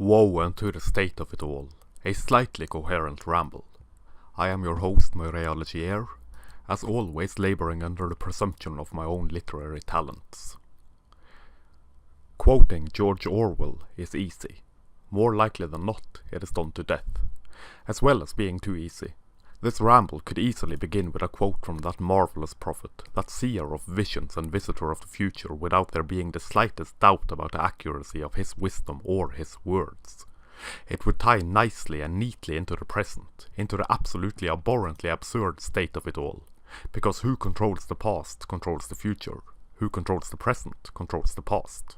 Woe unto the state of it all, a slightly coherent ramble. I am your host, Moirea Legier, as always labouring under the presumption of my own literary talents. Quoting George Orwell is easy. More likely than not, it is done to death, as well as being too easy. This ramble could easily begin with a quote from that marvellous prophet, that seer of visions and visitor of the future, without there being the slightest doubt about the accuracy of his wisdom or his words. It would tie nicely and neatly into the present, into the absolutely abhorrently absurd state of it all. Because who controls the past controls the future. Who controls the present controls the past.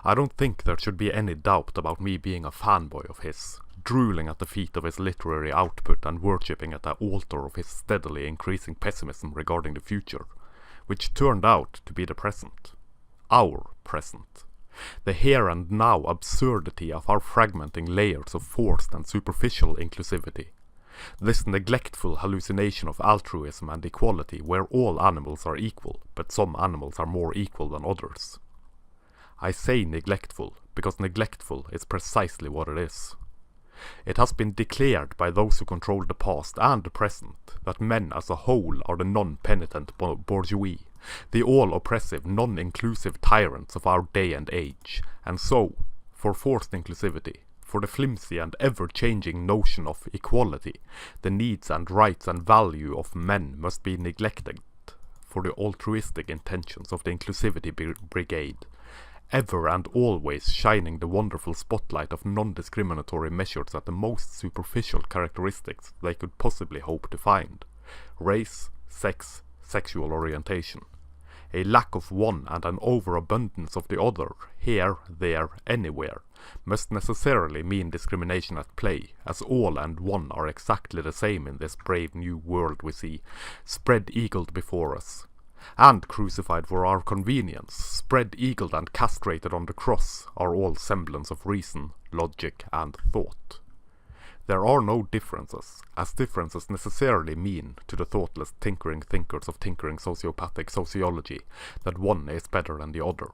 I don't think there should be any doubt about me being a fanboy of his, drooling at the feet of his literary output and worshipping at the altar of his steadily increasing pessimism regarding the future, which turned out to be the present. Our present. The here and now absurdity of our fragmenting layers of forced and superficial inclusivity. This neglectful hallucination of altruism and equality where all animals are equal, but some animals are more equal than others. I say neglectful, because neglectful is precisely what it is. It has been declared by those who control the past and the present that men as a whole are the non-penitent bourgeois, the all-oppressive, non-inclusive tyrants of our day and age, and so, for forced inclusivity, for the flimsy and ever-changing notion of equality, the needs and rights and value of men must be neglected for the altruistic intentions of the inclusivity brigade, ever and always shining the wonderful spotlight of non-discriminatory measures at the most superficial characteristics they could possibly hope to find. Race, sex, sexual orientation. A lack of one and an overabundance of the other, here, there, anywhere, must necessarily mean discrimination at play, as all and one are exactly the same in this brave new world we see, spread-eagled before us. And crucified for our convenience, spread-eagled and castrated on the cross, are all semblance of reason, logic, and thought. There are no differences, as differences necessarily mean, to the thoughtless tinkering thinkers of tinkering sociopathic sociology, that one is better than the other.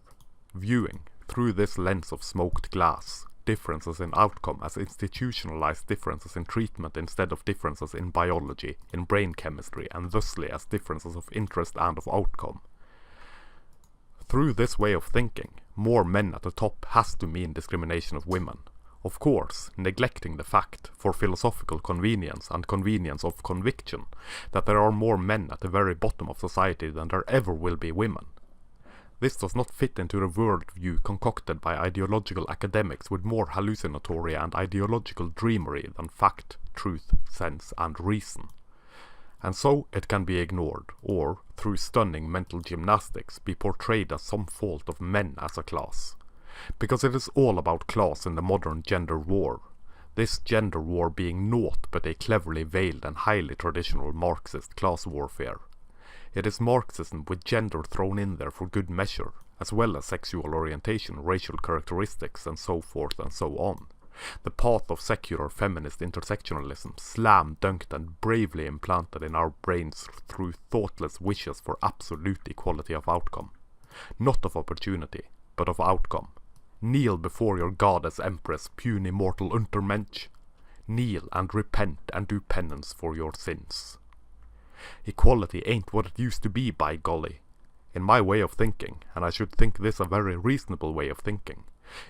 Viewing, through this lens of smoked glass, differences in outcome as institutionalized differences in treatment instead of differences in biology, in brain chemistry, and thusly as differences of interest and of outcome. Through this way of thinking, more men at the top has to mean discrimination of women. Of course, neglecting the fact, for philosophical convenience and convenience of conviction, that there are more men at the very bottom of society than there ever will be women. This does not fit into the worldview concocted by ideological academics with more hallucinatory and ideological dreamery than fact, truth, sense, and reason. And so it can be ignored, or, through stunning mental gymnastics, be portrayed as some fault of men as a class. Because it is all about class in the modern gender war. This gender war being naught but a cleverly veiled and highly traditional Marxist class warfare. It is Marxism with gender thrown in there for good measure, as well as sexual orientation, racial characteristics, and so forth and so on. The path of secular feminist intersectionalism, slam-dunked and bravely implanted in our brains through thoughtless wishes for absolute equality of outcome. Not of opportunity, but of outcome. Kneel before your goddess empress, puny mortal Untermensch. Kneel and repent and do penance for your sins. Equality ain't what it used to be, by golly. In my way of thinking, and I should think this a very reasonable way of thinking,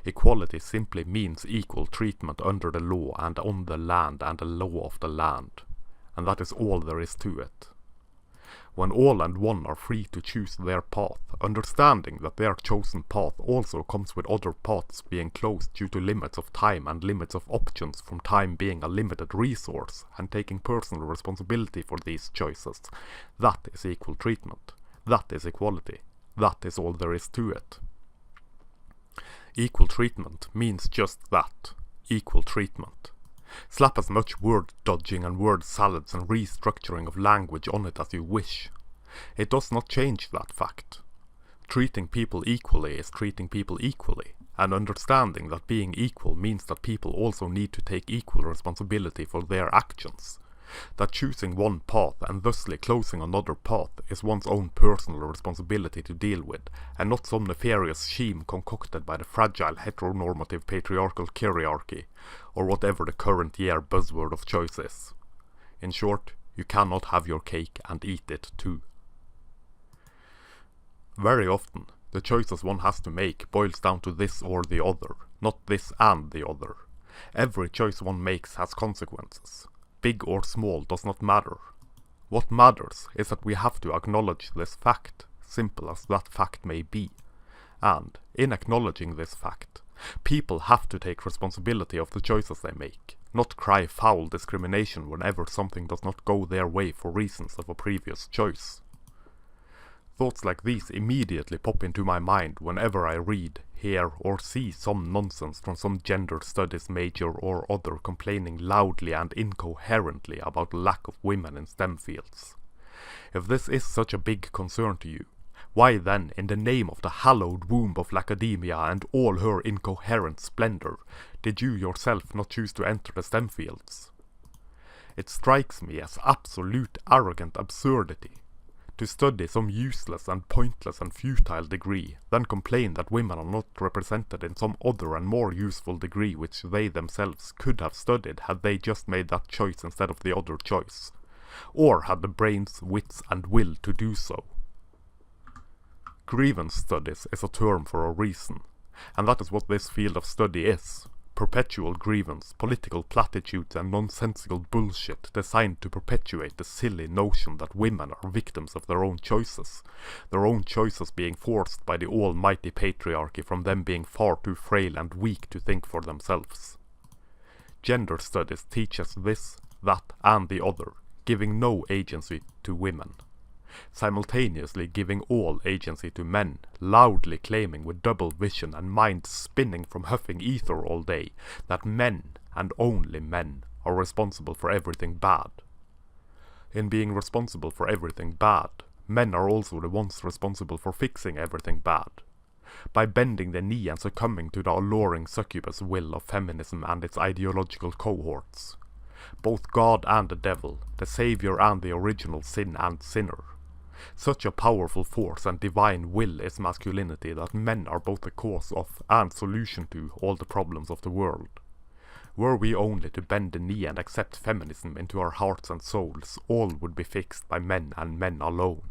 equality simply means equal treatment under the law and on the land and the law of the land. And that is all there is to it. When all and one are free to choose their path, understanding that their chosen path also comes with other paths being closed due to limits of time and limits of options from time being a limited resource, and taking personal responsibility for these choices, that is equal treatment. That is equality. That is all there is to it. Equal treatment means just that. Equal treatment. Slap as much word dodging and word salads and restructuring of language on it as you wish. It does not change that fact. Treating people equally is treating people equally, and understanding that being equal means that people also need to take equal responsibility for their actions. That choosing one path and thusly closing another path is one's own personal responsibility to deal with, and not some nefarious scheme concocted by the fragile heteronormative patriarchal hierarchy, or whatever the current year buzzword of choice is. In short, you cannot have your cake and eat it too. Very often, the choices one has to make boils down to this or the other, not this and the other. Every choice one makes has consequences. Big or small does not matter. What matters is that we have to acknowledge this fact, simple as that fact may be. And, in acknowledging this fact, people have to take responsibility of the choices they make, not cry foul discrimination whenever something does not go their way for reasons of a previous choice. Thoughts like these immediately pop into my mind whenever I read, hear, or see some nonsense from some gender studies major or other complaining loudly and incoherently about the lack of women in STEM fields. If this is such a big concern to you, why then, in the name of the hallowed womb of academia and all her incoherent splendor, did you yourself not choose to enter the STEM fields? It strikes me as absolute arrogant absurdity to study some useless and pointless and futile degree, then complain that women are not represented in some other and more useful degree which they themselves could have studied had they just made that choice instead of the other choice, or had the brains, wits and will to do so. Grievance studies is a term for a reason, and that is what this field of study is. Perpetual grievance, political platitudes and nonsensical bullshit designed to perpetuate the silly notion that women are victims of their own choices being forced by the almighty patriarchy from them being far too frail and weak to think for themselves. Gender studies teaches this, that and the other, giving no agency to women, simultaneously giving all agency to men, loudly claiming with double vision and mind spinning from huffing ether all day that men, and only men, are responsible for everything bad. In being responsible for everything bad, men are also the ones responsible for fixing everything bad, by bending the knee and succumbing to the alluring succubus will of feminism and its ideological cohorts. Both God and the devil, the savior and the original sin and sinner. Such a powerful force and divine will is masculinity that men are both the cause of and solution to all the problems of the world. Were we only to bend the knee and accept feminism into our hearts and souls, all would be fixed by men and men alone.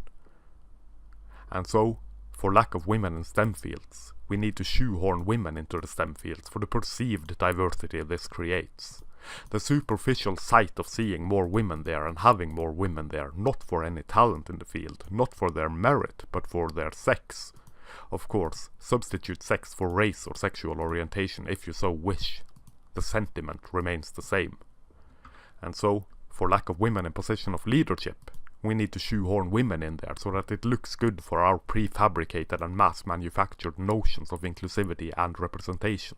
And so, for lack of women in STEM fields, we need to shoehorn women into the STEM fields for the perceived diversity this creates. The superficial sight of seeing more women there and having more women there, not for any talent in the field, not for their merit, but for their sex. Of course, substitute sex for race or sexual orientation if you so wish. The sentiment remains the same. And so, for lack of women in position of leadership, we need to shoehorn women in there so that it looks good for our prefabricated and mass-manufactured notions of inclusivity and representation.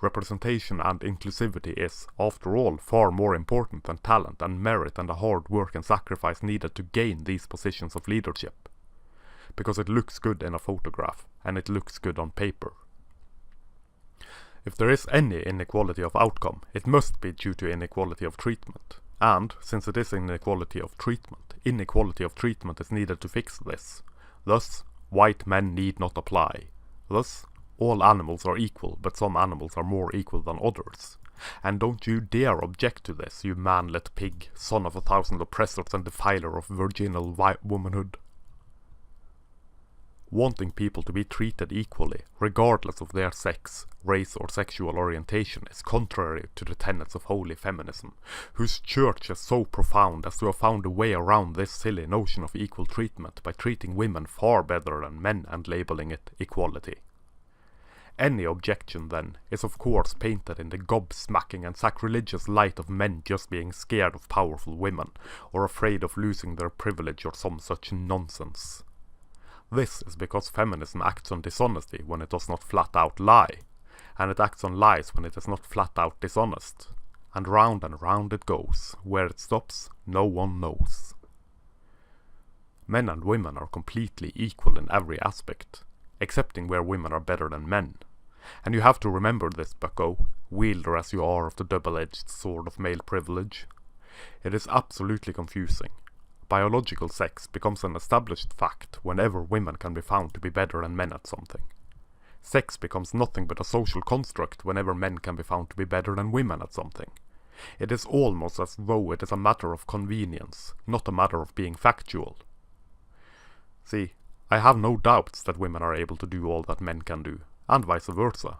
Representation and inclusivity is, after all, far more important than talent and merit and the hard work and sacrifice needed to gain these positions of leadership. Because it looks good in a photograph, and it looks good on paper. If there is any inequality of outcome, it must be due to inequality of treatment. And, since it is inequality of treatment is needed to fix this. Thus, white men need not apply. Thus, all animals are equal, but some animals are more equal than others. And don't you dare object to this, you manlet pig, son of 1,000 oppressors and defiler of virginal womanhood. Wanting people to be treated equally, regardless of their sex, race or sexual orientation, is contrary to the tenets of holy feminism, whose church is so profound as to have found a way around this silly notion of equal treatment by treating women far better than men and labelling it equality. Any objection, then, is of course painted in the gobsmacking and sacrilegious light of men just being scared of powerful women, or afraid of losing their privilege or some such nonsense. This is because feminism acts on dishonesty when it does not flat out lie, and it acts on lies when it is not flat out dishonest. And round it goes. Where it stops, no one knows. Men and women are completely equal in every aspect, excepting where women are better than men. And you have to remember this, bucko, wielder as you are of the double-edged sword of male privilege. It is absolutely confusing. Biological sex becomes an established fact whenever women can be found to be better than men at something. Sex becomes nothing but a social construct whenever men can be found to be better than women at something. It is almost as though it is a matter of convenience, not a matter of being factual. See, I have no doubts that women are able to do all that men can do, and vice versa.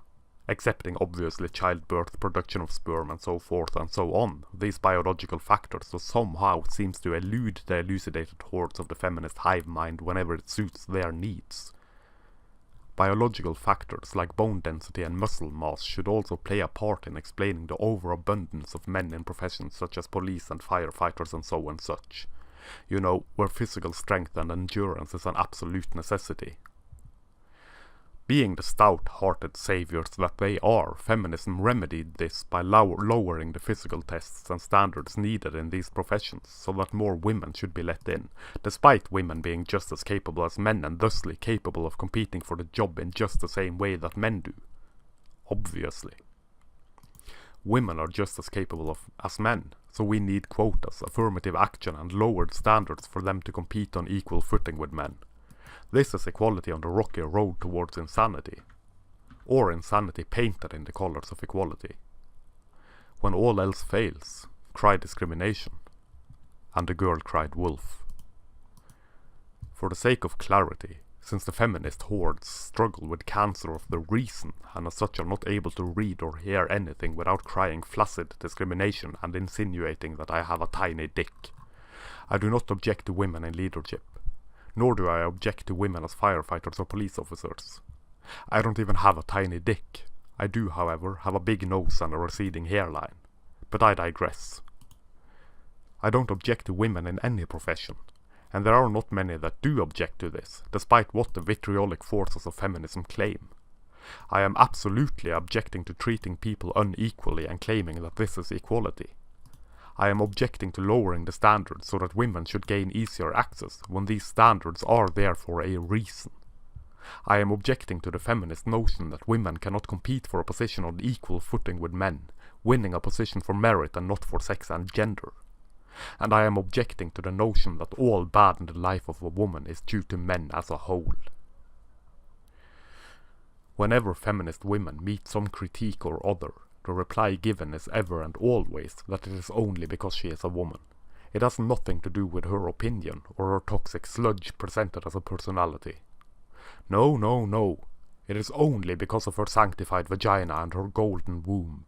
Excepting obviously childbirth, production of sperm and so forth and so on, these biological factors so somehow seems to elude the elucidated hordes of the feminist hive mind whenever it suits their needs. Biological factors like bone density and muscle mass should also play a part in explaining the overabundance of men in professions such as police and firefighters and so and such. You know, where physical strength and endurance is an absolute necessity. Being the stout-hearted saviors that they are, feminism remedied this by lowering the physical tests and standards needed in these professions so that more women should be let in, despite women being just as capable as men and thusly capable of competing for the job in just the same way that men do. Obviously. Women are just as capable as men, so we need quotas, affirmative action and lowered standards for them to compete on equal footing with men. This is equality on the rocky road towards insanity, or insanity painted in the colors of equality. When all else fails, cry discrimination, and the girl cried wolf. For the sake of clarity, since the feminist hordes struggle with cancer of the reason and as such are not able to read or hear anything without crying flaccid discrimination and insinuating that I have a tiny dick, I do not object to women in leadership. Nor do I object to women as firefighters or police officers. I don't even have a tiny dick. I do, however, have a big nose and a receding hairline. But I digress. I don't object to women in any profession, and there are not many that do object to this, despite what the vitriolic forces of feminism claim. I am absolutely objecting to treating people unequally and claiming that this is equality. I am objecting to lowering the standards so that women should gain easier access when these standards are there for a reason. I am objecting to the feminist notion that women cannot compete for a position on equal footing with men, winning a position for merit and not for sex and gender. And I am objecting to the notion that all bad in the life of a woman is due to men as a whole. Whenever feminist women meet some critique or other, the reply given is ever and always that it is only because she is a woman. It has nothing to do with her opinion or her toxic sludge presented as a personality. No, no, no. It is only because of her sanctified vagina and her golden womb.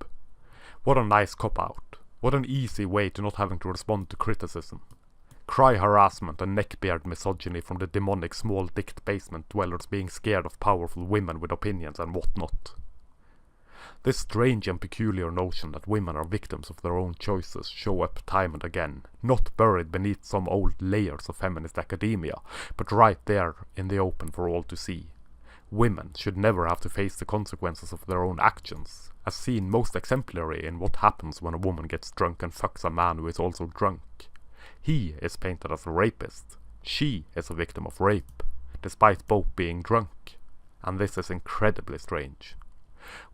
What a nice cop-out. What an easy way to not having to respond to criticism. Cry harassment and neckbeard misogyny from the demonic small-dicked basement dwellers being scared of powerful women with opinions and whatnot. This strange and peculiar notion that women are victims of their own choices show up time and again, not buried beneath some old layers of feminist academia, but right there in the open for all to see. Women should never have to face the consequences of their own actions, as seen most exemplary in what happens when a woman gets drunk and fucks a man who is also drunk. He is painted as a rapist. She is a victim of rape, despite both being drunk. And this is incredibly strange.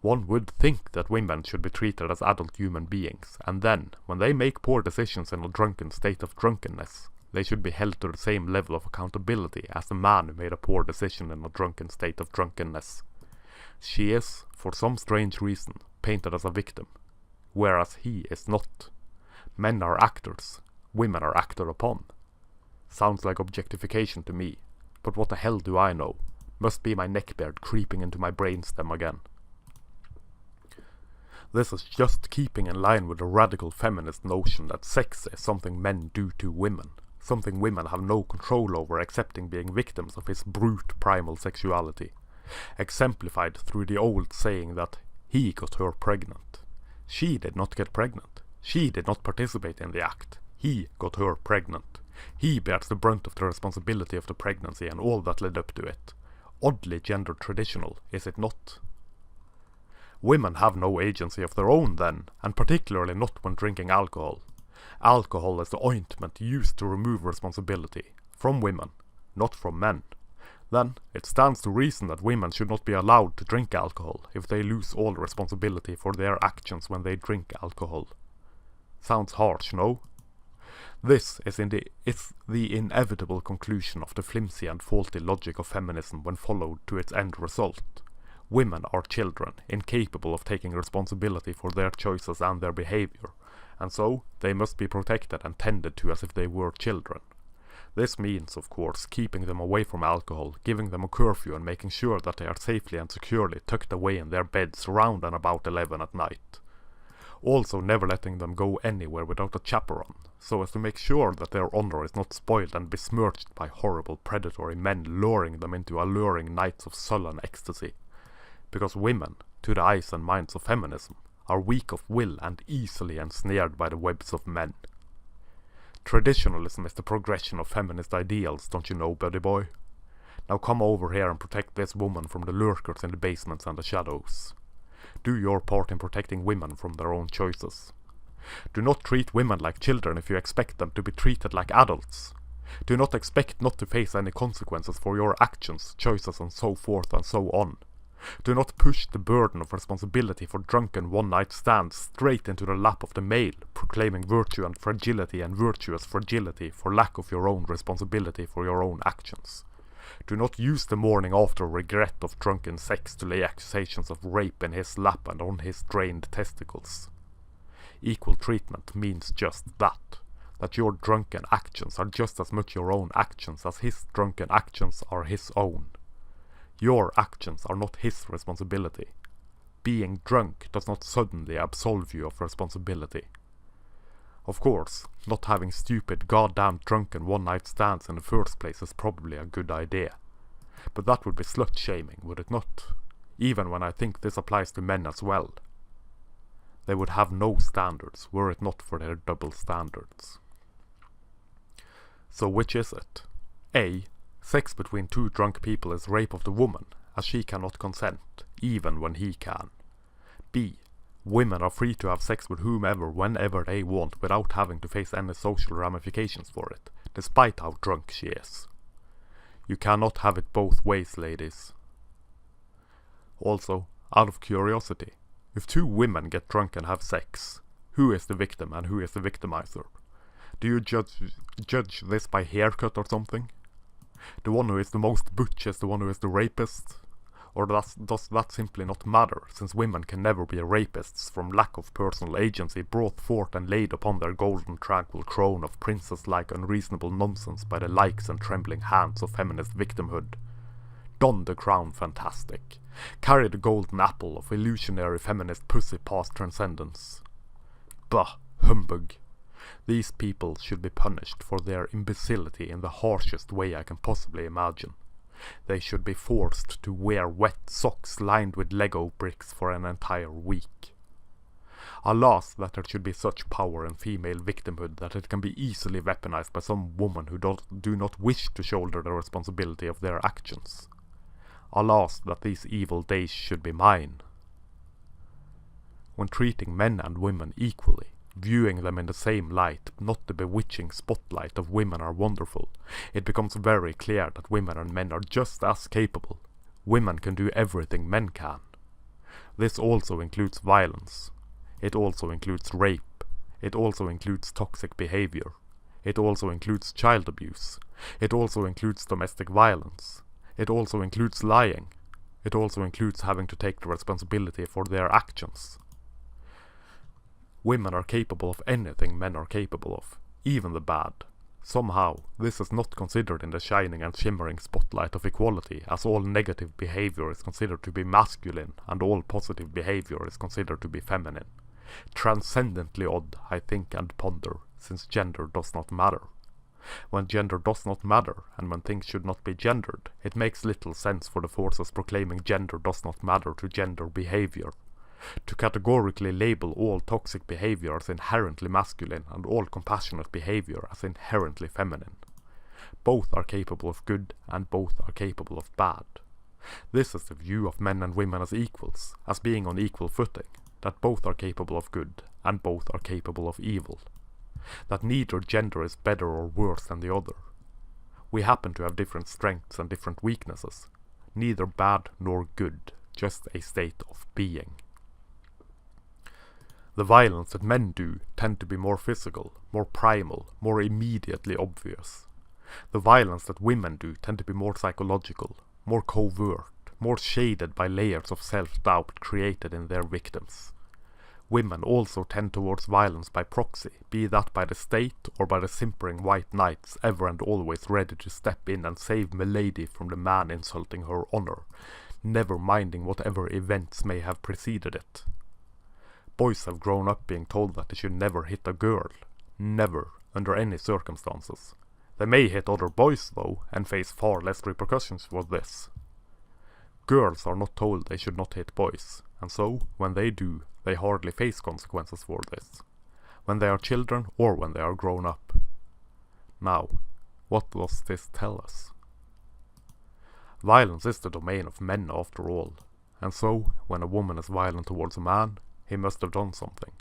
One would think that women should be treated as adult human beings, and then, when they make poor decisions in a drunken state of drunkenness, they should be held to the same level of accountability as the man who made a poor decision in a drunken state of drunkenness. She is, for some strange reason, painted as a victim, whereas he is not. Men are actors, women are acted upon. Sounds like objectification to me, but what the hell do I know? Must be my neckbeard creeping into my brainstem again. This is just keeping in line with the radical feminist notion that sex is something men do to women, something women have no control over excepting being victims of his brute primal sexuality, exemplified through the old saying that he got her pregnant. She did not get pregnant. She did not participate in the act. He got her pregnant. He bears the brunt of the responsibility of the pregnancy and all that led up to it. Oddly gender traditional, is it not? Women have no agency of their own then, and particularly not when drinking alcohol. Alcohol is the ointment used to remove responsibility, from women, not from men. Then, it stands to reason that women should not be allowed to drink alcohol if they lose all responsibility for their actions when they drink alcohol. Sounds harsh, no? This is the inevitable conclusion of the flimsy and faulty logic of feminism when followed to its end result. Women are children, incapable of taking responsibility for their choices and their behavior, and so they must be protected and tended to as if they were children. This means, of course, keeping them away from alcohol, giving them a curfew and making sure that they are safely and securely tucked away in their beds round and about 11 at night. Also never letting them go anywhere without a chaperone, so as to make sure that their honor is not spoiled and besmirched by horrible predatory men luring them into alluring nights of sullen ecstasy. Because women, to the eyes and minds of feminism, are weak of will and easily ensnared by the webs of men. Traditionalism is the progression of feminist ideals, don't you know, buddy boy? Now come over here and protect this woman from the lurkers in the basements and the shadows. Do your part in protecting women from their own choices. Do not treat women like children if you expect them to be treated like adults. Do not expect not to face any consequences for your actions, choices and so forth and so on. Do not push the burden of responsibility for drunken one-night stands straight into the lap of the male, proclaiming virtue and fragility and virtuous fragility for lack of your own responsibility for your own actions. Do not use the morning after regret of drunken sex to lay accusations of rape in his lap and on his drained testicles. Equal treatment means just that your drunken actions are just as much your own actions as his drunken actions are his own. Your actions are not his responsibility. Being drunk does not suddenly absolve you of responsibility. Of course, not having stupid goddamn drunken one-night stands in the first place is probably a good idea. But that would be slut-shaming, would it not? Even when I think this applies to men as well. They would have no standards were it not for their double standards. So which is it? A. Sex between two drunk people is rape of the woman, as she cannot consent, even when he can. B. Women are free to have sex with whomever whenever they want without having to face any social ramifications for it, despite how drunk she is. You cannot have it both ways, ladies. Also, out of curiosity, if two women get drunk and have sex, who is the victim and who is the victimizer? Do you judge this by haircut or something? The one who is the most butch is the one who is the rapist? Or does that simply not matter, since women can never be rapists from lack of personal agency brought forth and laid upon their golden tranquil throne of princess-like unreasonable nonsense by the likes and trembling hands of feminist victimhood? Don the crown fantastic. Carry the golden apple of illusionary feminist pussy past transcendence. Bah, humbug. These people should be punished for their imbecility in the harshest way I can possibly imagine. They should be forced to wear wet socks lined with Lego bricks for an entire week. Alas, that there should be such power in female victimhood that it can be easily weaponized by some woman who do not wish to shoulder the responsibility of their actions. Alas, that these evil days should be mine. When treating men and women equally, viewing them in the same light, not the bewitching spotlight of women are wonderful, it becomes very clear that women and men are just as capable. Women can do everything men can. This also includes violence. It also includes rape. It also includes toxic behavior. It also includes child abuse. It also includes domestic violence. It also includes lying. It also includes having to take the responsibility for their actions. Women are capable of anything men are capable of, even the bad. Somehow, this is not considered in the shining and shimmering spotlight of equality, as all negative behavior is considered to be masculine and all positive behavior is considered to be feminine. Transcendently odd, I think and ponder, since gender does not matter. When gender does not matter, and when things should not be gendered, it makes little sense for the forces proclaiming gender does not matter to gender behavior. To categorically label all toxic behavior as inherently masculine and all compassionate behavior as inherently feminine. Both are capable of good and both are capable of bad. This is the view of men and women as equals, as being on equal footing, that both are capable of good and both are capable of evil. That neither gender is better or worse than the other. We happen to have different strengths and different weaknesses, neither bad nor good, just a state of being. The violence that men do tend to be more physical, more primal, more immediately obvious. The violence that women do tend to be more psychological, more covert, more shaded by layers of self-doubt created in their victims. Women also tend towards violence by proxy, be that by the state or by the simpering white knights ever and always ready to step in and save milady from the man insulting her honor, never minding whatever events may have preceded it. Boys have grown up being told that they should never hit a girl. Never, under any circumstances. They may hit other boys though, and face far less repercussions for this. Girls are not told they should not hit boys, and so, when they do, they hardly face consequences for this. When they are children or when they are grown up. Now, what does this tell us? Violence is the domain of men after all, and so, when a woman is violent towards a man, he must have done something.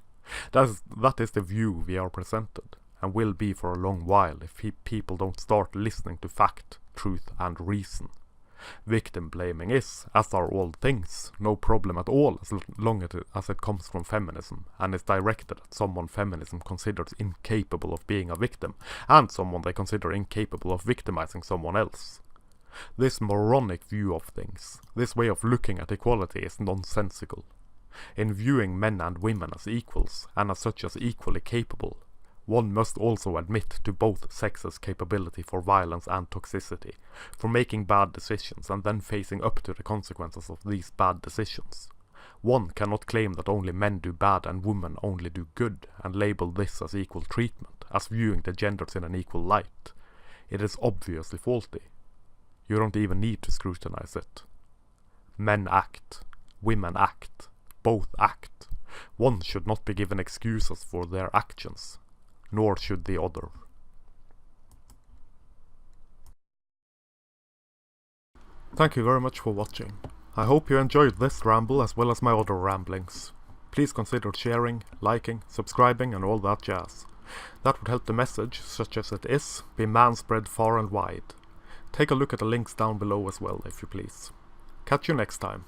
That is the view we are presented, and will be for a long while if people don't start listening to fact, truth and reason. Victim blaming is, as are all things, no problem at all as long as it comes from feminism, and is directed at someone feminism considers incapable of being a victim, and someone they consider incapable of victimizing someone else. This moronic view of things, this way of looking at equality is nonsensical. In viewing men and women as equals, and as such as equally capable, one must also admit to both sexes' capability for violence and toxicity, for making bad decisions and then facing up to the consequences of these bad decisions. One cannot claim that only men do bad and women only do good, and label this as equal treatment, as viewing the genders in an equal light. It is obviously faulty. You don't even need to scrutinize it. Men act. Women act. Both act. One should not be given excuses for their actions, nor should the other. Thank you very much for watching. I hope you enjoyed this ramble as well as my other ramblings. Please consider sharing, liking, subscribing and all that jazz. That would help the message, such as it is, be manspread far and wide. Take a look at the links down below as well, if you please. Catch you next time.